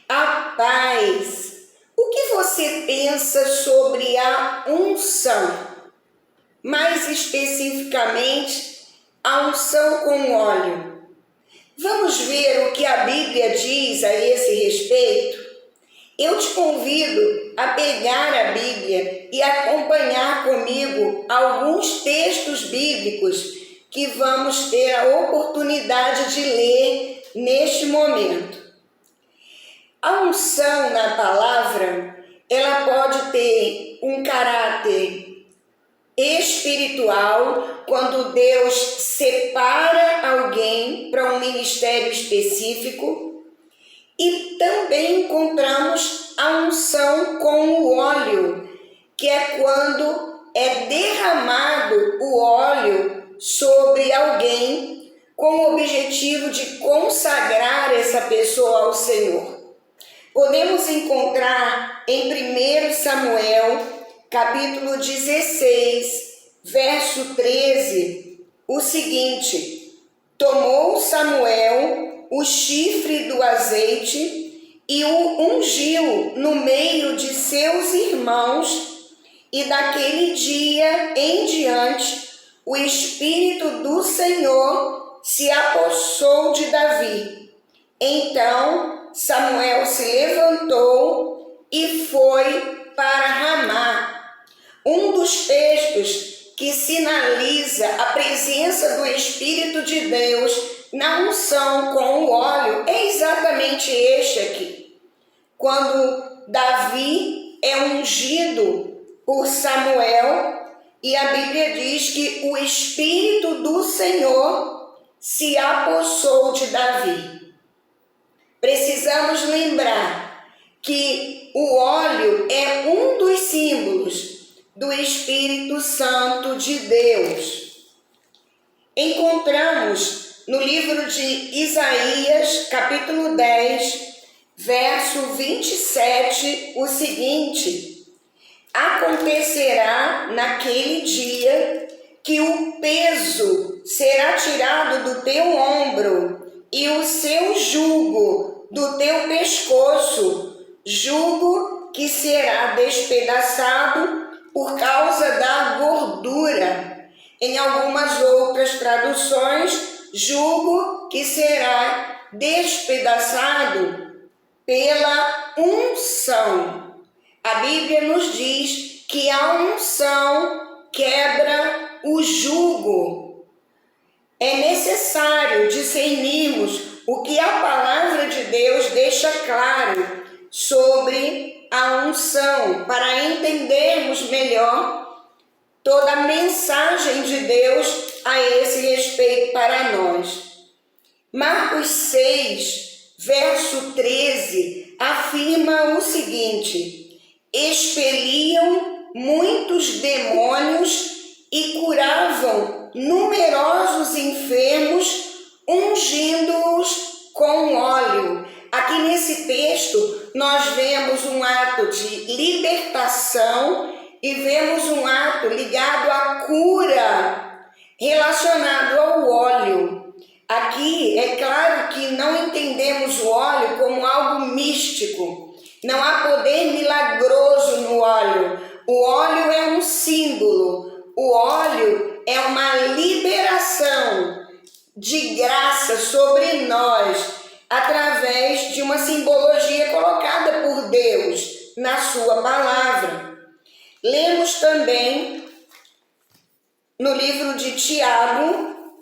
A paz. O que você pensa sobre a unção? Mais especificamente, a unção com óleo. Vamos ver o que a Bíblia diz a esse respeito? Eu te convido a pegar a Bíblia e acompanhar comigo alguns textos bíblicos que vamos ter a oportunidade de ler neste momento. A unção na palavra, ela pode ter um caráter espiritual, quando Deus separa alguém para um ministério específico, e também encontramos a unção com o óleo, que é quando é derramado o óleo sobre alguém com o objetivo de consagrar essa pessoa ao Senhor. Podemos encontrar em 1 Samuel, capítulo 16, verso 13, o seguinte: tomou Samuel o chifre do azeite e o ungiu no meio de seus irmãos, e daquele dia em diante o Espírito do Senhor se apossou de Davi. Então Samuel se levantou e foi para Ramá. Um dos textos que sinaliza a presença do Espírito de Deus na unção com o óleo é exatamente este aqui. Quando Davi é ungido por Samuel, e a Bíblia diz que o Espírito do Senhor se apossou de Davi. Precisamos lembrar que o óleo é um dos símbolos do Espírito Santo de Deus. Encontramos no livro de Isaías, capítulo 10, verso 27, o seguinte: acontecerá naquele dia que o peso será tirado do teu ombro e o seu jugo do teu pescoço, jugo que será despedaçado por causa da gordura. Em algumas outras traduções, jugo que será despedaçado pela unção. A Bíblia nos diz que a unção quebra o jugo. É necessário discernirmos o que a palavra de Deus deixa claro sobre a unção, para entendermos melhor toda a mensagem de Deus a esse respeito para nós. Marcos 6, verso 13, afirma o seguinte: expeliam muitos demônios e curavam numerosos enfermos, ungindo-os com óleo. Aqui nesse texto nós vemos um ato de libertação e vemos um ato ligado à cura relacionado ao óleo. Aqui é claro que não entendemos o óleo como algo místico. Não há poder milagroso no óleo. O óleo é um símbolo. O óleo é uma liberação de graça sobre nós, através de uma simbologia colocada por Deus na sua palavra. Lemos também no livro de Tiago,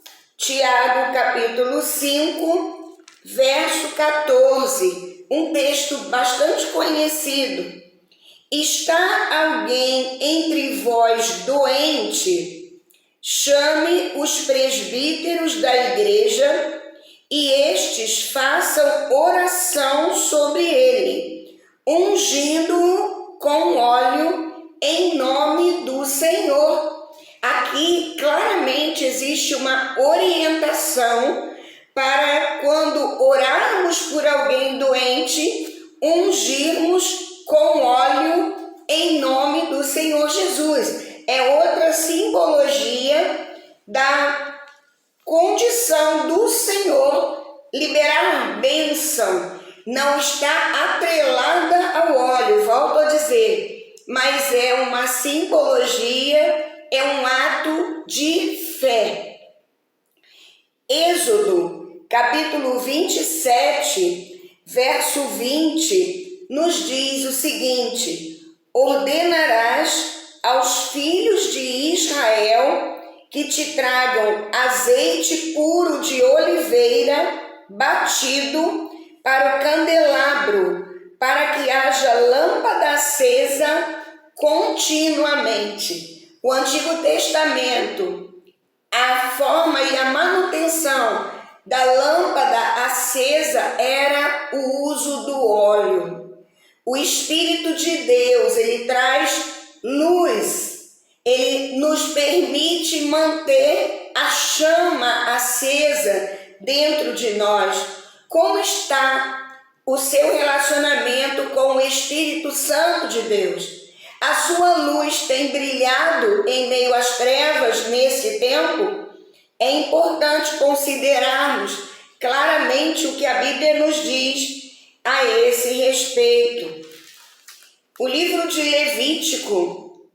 capítulo 5, verso 14, um texto bastante conhecido. Está alguém entre vós doente? Chame os presbíteros da igreja e estes façam oração sobre ele, ungindo-o com óleo em nome do Senhor. Aqui claramente existe uma orientação para, quando orarmos por alguém doente, ungirmos com óleo em nome do Senhor Jesus. É outra simbologia da condição do Senhor liberar bênção, não está atrelada ao óleo, volto a dizer, mas é uma simbologia, é um ato de fé. Êxodo, capítulo 27, verso 20, nos diz o seguinte: ordenarás aos filhos de Israel que te tragam azeite puro de oliveira batido para o candelabro, para que haja lâmpada acesa continuamente. O Antigo Testamento, a forma e a manutenção da lâmpada acesa era o uso do óleo. O Espírito de Deus, ele traz luz, ele nos permite manter a chama acesa dentro de nós. Como está o seu relacionamento com o Espírito Santo de Deus? A sua luz tem brilhado em meio às trevas nesse tempo? É importante considerarmos claramente o que a Bíblia nos diz a esse respeito. O livro de Levítico,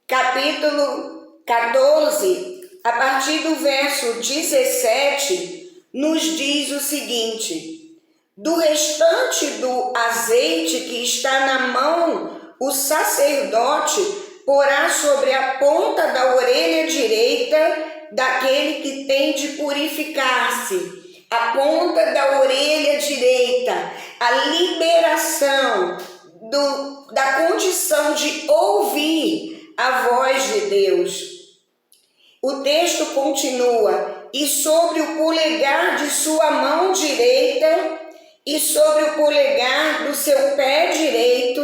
capítulo 14, a partir do verso 17, nos diz o seguinte: do restante do azeite que está na mão, o sacerdote porá sobre a ponta da orelha direita daquele que tem de purificar-se. A ponta da orelha direita, a liberação da condição de ouvir a voz de Deus. O texto continua: e sobre o polegar de sua mão direita e sobre o polegar do seu pé direito,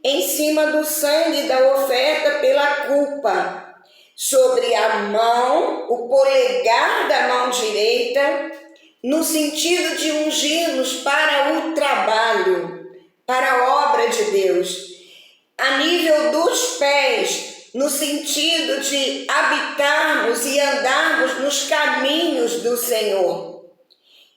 em cima do sangue da oferta pela culpa. Sobre a mão, o polegar da mão direita, no sentido de ungir-nos para o trabalho, para a obra de Deus. A nível dos pés, no sentido de habitarmos e andarmos nos caminhos do Senhor.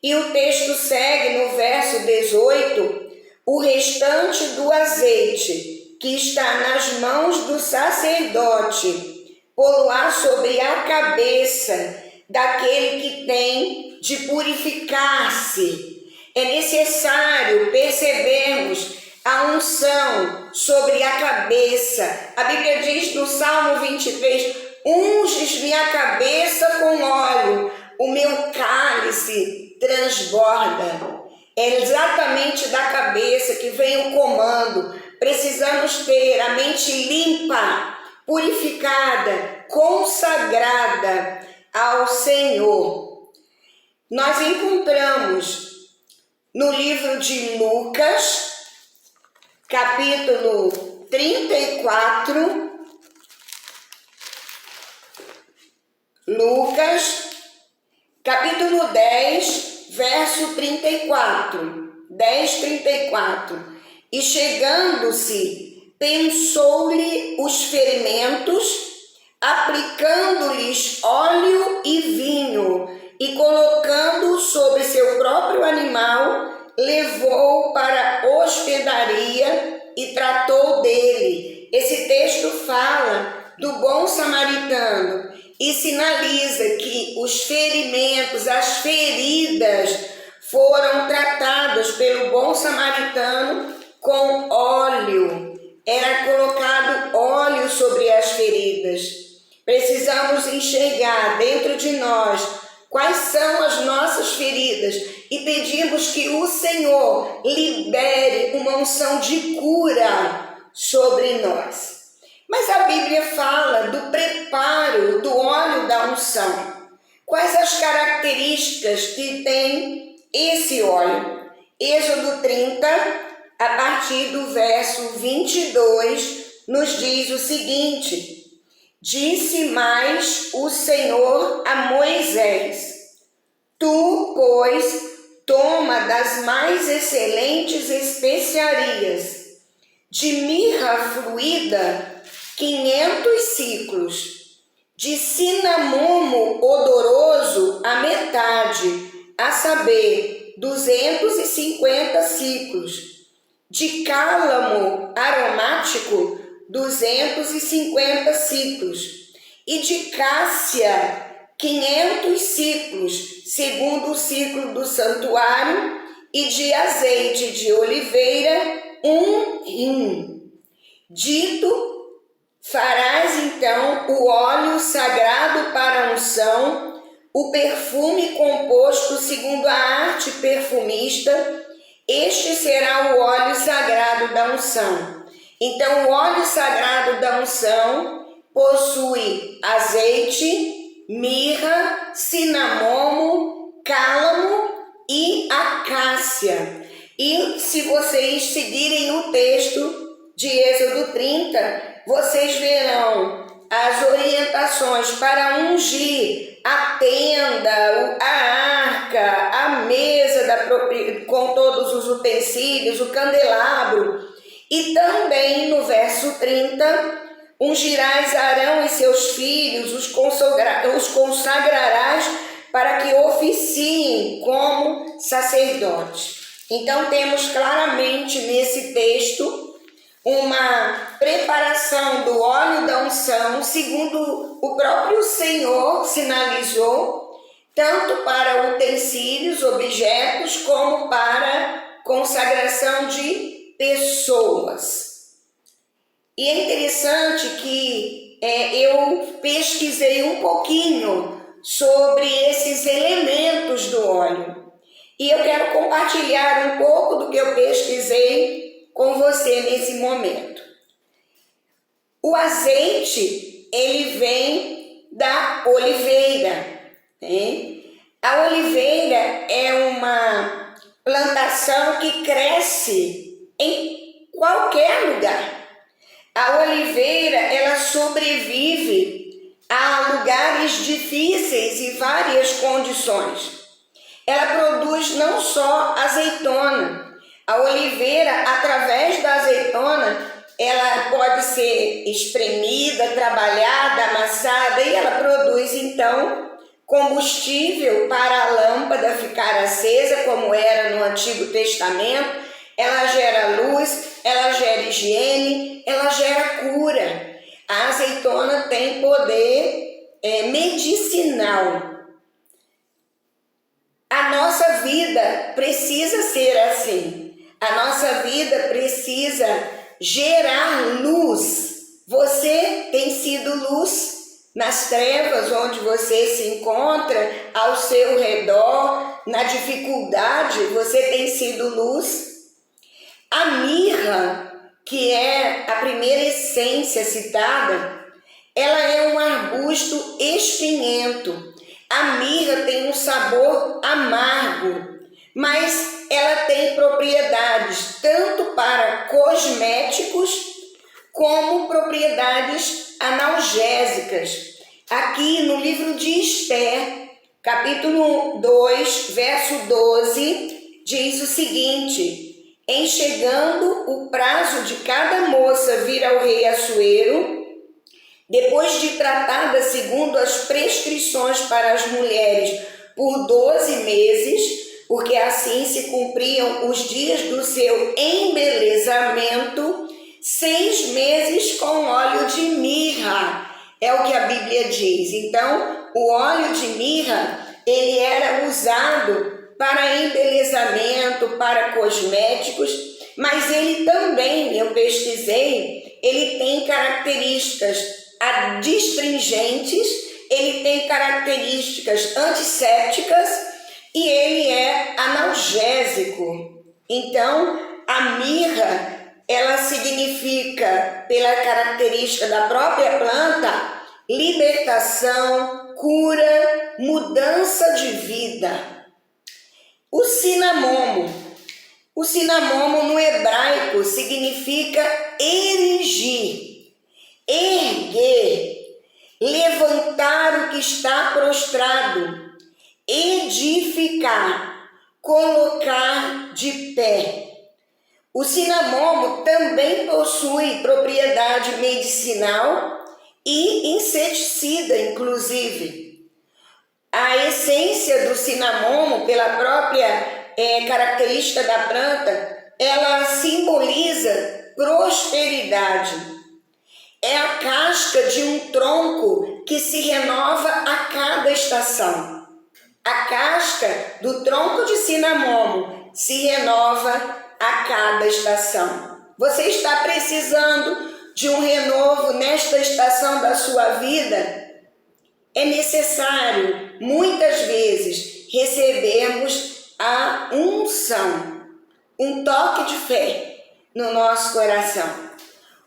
E o texto segue no verso 18: o restante do azeite que está nas mãos do sacerdote pô-lo-á sobre a cabeça daquele que tem de purificar-se. É necessário percebermos a unção sobre a cabeça. A Bíblia diz no Salmo 23: unges minha cabeça com óleo, o meu cálice transborda. É exatamente da cabeça que vem o comando. Precisamos ter a mente limpa, purificada, consagrada ao Senhor. Nós encontramos no livro de Lucas, capítulo 34, Lucas, capítulo 10, verso 34, 10:34. E chegando-se, pensou-lhe os ferimentos, aplicando-lhes óleo e vinho, e colocando-o sobre seu próprio animal, levou-o para a hospedaria e tratou dele. Esse texto fala do bom samaritano e sinaliza que os ferimentos, as feridas, foram tratadas pelo bom samaritano com óleo. Era colocado óleo sobre as feridas. Precisamos enxergar dentro de nós quais são as nossas feridas e pedimos que o Senhor libere uma unção de cura sobre nós. Mas a Bíblia fala do preparo do óleo da unção. Quais as características que tem esse óleo? Êxodo 30, a partir do verso 22, nos diz o seguinte: disse mais o Senhor a Moisés: tu, pois, toma das mais excelentes especiarias, de mirra fluída 500 siclos, de cinamomo odoroso a metade, a saber, 250 ciclos. De cálamo aromático, 250 ciclos. E de cássia, 500 ciclos, segundo o ciclo do santuário, e de azeite de oliveira, 1 hin. Dito, farás então o óleo sagrado para a unção, o perfume composto segundo a arte perfumista. Este será o óleo sagrado da unção. Então, o óleo sagrado da unção possui azeite, mirra, cinamomo, cálamo e acácia. E se vocês seguirem o texto de Êxodo 30, vocês verão as orientações para ungir a tenda, a arca, a mesa com todos os utensílios, o candelabro. E também no verso 30, ungirás Arão e seus filhos, os consagrarás para que oficiem como sacerdotes. Então temos claramente nesse texto uma preparação do óleo da unção, segundo o próprio Senhor sinalizou, tanto para utensílios, objetos, como para consagração de pessoas. E é interessante que eu pesquisei um pouquinho sobre esses elementos do óleo. E eu quero compartilhar um pouco do que eu pesquisei com você nesse momento. O azeite, ele vem da oliveira, né? A oliveira é uma plantação que cresce em qualquer lugar. A oliveira, ela sobrevive a lugares difíceis e várias condições. Ela produz não só azeitona. A oliveira, através da azeitona, ela pode ser espremida, trabalhada, amassada, e ela produz então combustível para a lâmpada ficar acesa, como era no Antigo Testamento. Ela gera luz, ela gera higiene, ela gera cura. A azeitona tem poder medicinal. A nossa vida precisa ser assim. A nossa vida precisa gerar luz. Você tem sido luz nas trevas onde você se encontra, ao seu redor, na dificuldade, você tem sido luz. A mirra, que é a primeira essência citada, ela é um arbusto espinhento. A mirra tem um sabor amargo, mas ela tem propriedades tanto para cosméticos como propriedades analgésicas. Aqui no livro de Esther, capítulo 2, verso 12, diz o seguinte: em chegando o prazo de cada moça vir ao rei Assuero, depois de tratada segundo as prescrições para as mulheres por 12 meses, porque assim se cumpriam os dias do seu embelezamento, 6 meses com óleo de mirra, é o que a Bíblia diz. Então, o óleo de mirra, ele era usado para embelezamento, para cosméticos, mas ele também, eu pesquisei, ele tem características adstringentes, ele tem características antissépticas, e ele é analgésico. Então, a mirra, ela significa, pela característica da própria planta, libertação, cura, mudança de vida. O cinamomo. O cinamomo no hebraico significa erigir, erguer, levantar o que está prostrado, edificar, colocar de pé. O cinamomo também possui propriedade medicinal e inseticida, inclusive. A essência do cinamomo, pela própria característica da planta, ela simboliza prosperidade. É a casca de um tronco que se renova a cada estação. A casca do tronco de cinamomo se renova a cada estação. Você está precisando de um renovo nesta estação da sua vida? É necessário, muitas vezes, recebermos a unção, um toque de fé no nosso coração.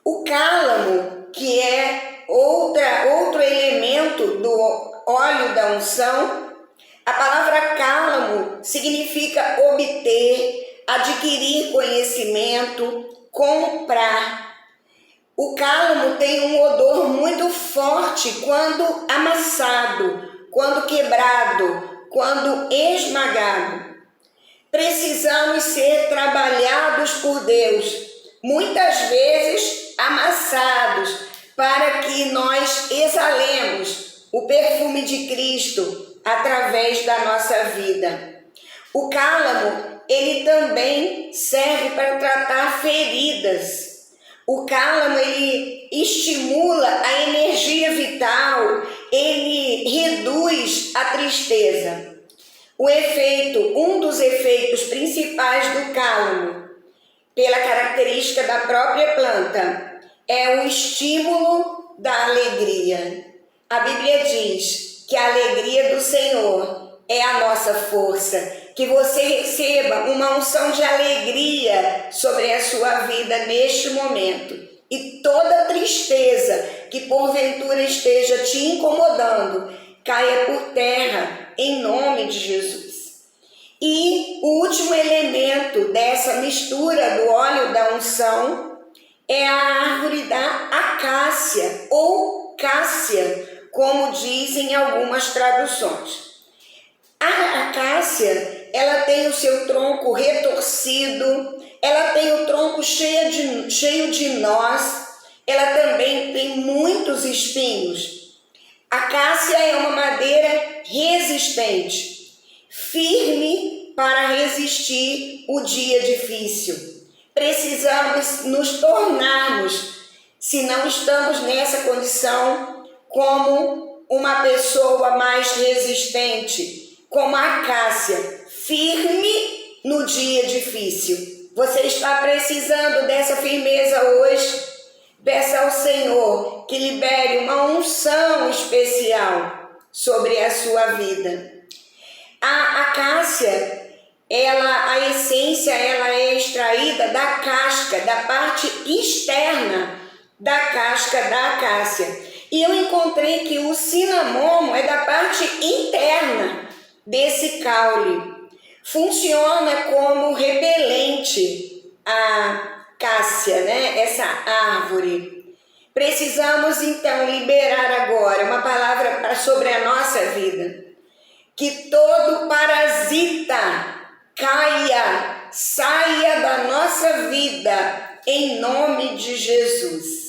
O cálamo, que é outro elemento do óleo da unção, a palavra cálamo significa obter, adquirir conhecimento, comprar. O cálamo tem um odor muito forte quando amassado, quando quebrado, quando esmagado. Precisamos ser trabalhados por Deus, muitas vezes amassados, para que nós exalemos o perfume de Cristo através da nossa vida. O cálamo, ele também serve para tratar feridas. O cálamo, ele estimula a energia vital, ele reduz a tristeza. Um dos efeitos principais do cálamo, pela característica da própria planta, é o estímulo da alegria. A Bíblia diz que a alegria do Senhor é a nossa força. Que você receba uma unção de alegria sobre a sua vida neste momento. E toda tristeza que porventura esteja te incomodando, caia por terra em nome de Jesus. E o último elemento dessa mistura do óleo da unção é a árvore da acácia ou cássia, como dizem algumas traduções. A acácia, ela tem o seu tronco retorcido, ela tem o tronco cheio de nós, ela também tem muitos espinhos. A acácia é uma madeira resistente, firme para resistir o dia difícil. Precisamos nos tornarmos, se não estamos nessa condição, como uma pessoa mais resistente, como a acácia, firme no dia difícil. Você está precisando dessa firmeza hoje? Peça ao Senhor que libere uma unção especial sobre a sua vida. A acácia, a essência, ela é extraída da casca, da parte externa da casca da acácia. E eu encontrei que o cinamomo é da parte interna desse caule. Funciona como repelente a cássia, né? Essa árvore. Precisamos então liberar agora uma palavra sobre a nossa vida. Que todo parasita caia, saia da nossa vida em nome de Jesus.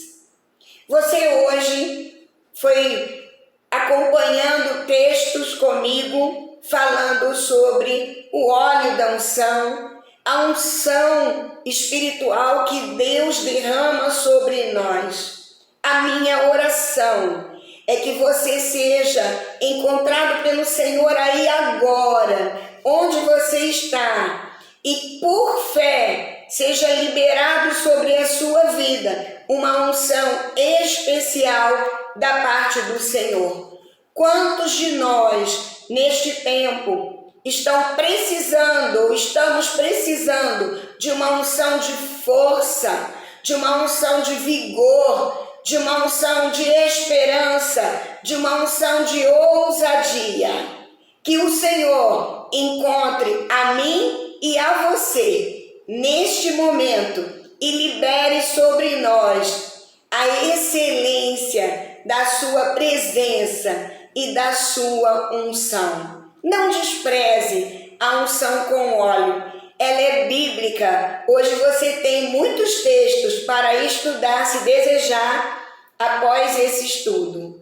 Você hoje foi acompanhando textos comigo, falando sobre o óleo da unção, a unção espiritual que Deus derrama sobre nós. A minha oração é que você seja encontrado pelo Senhor aí agora, onde você está, e por fé seja liberado sobre a sua vida uma unção especial da parte do Senhor. Quantos de nós, neste tempo, estamos precisando de uma unção de força, de uma unção de vigor, de uma unção de esperança, de uma unção de ousadia? Que o Senhor encontre a mim e a você neste momento e libere sobre nós a excelência da sua presença e da sua unção. Não despreze a unção com óleo, ela é bíblica. Hoje você tem muitos textos para estudar, se desejar, após esse estudo.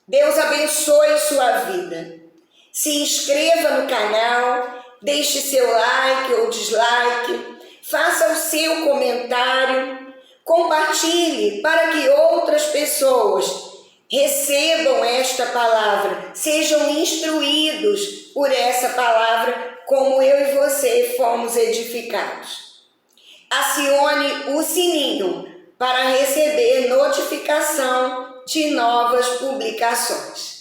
Deus abençoe sua vida. Se inscreva no canal, deixe seu like ou dislike, faça o seu comentário, compartilhe para que outras pessoas recebam esta palavra, sejam instruídos por essa palavra, como eu e você fomos edificados. Acione o sininho para receber notificação de novas publicações.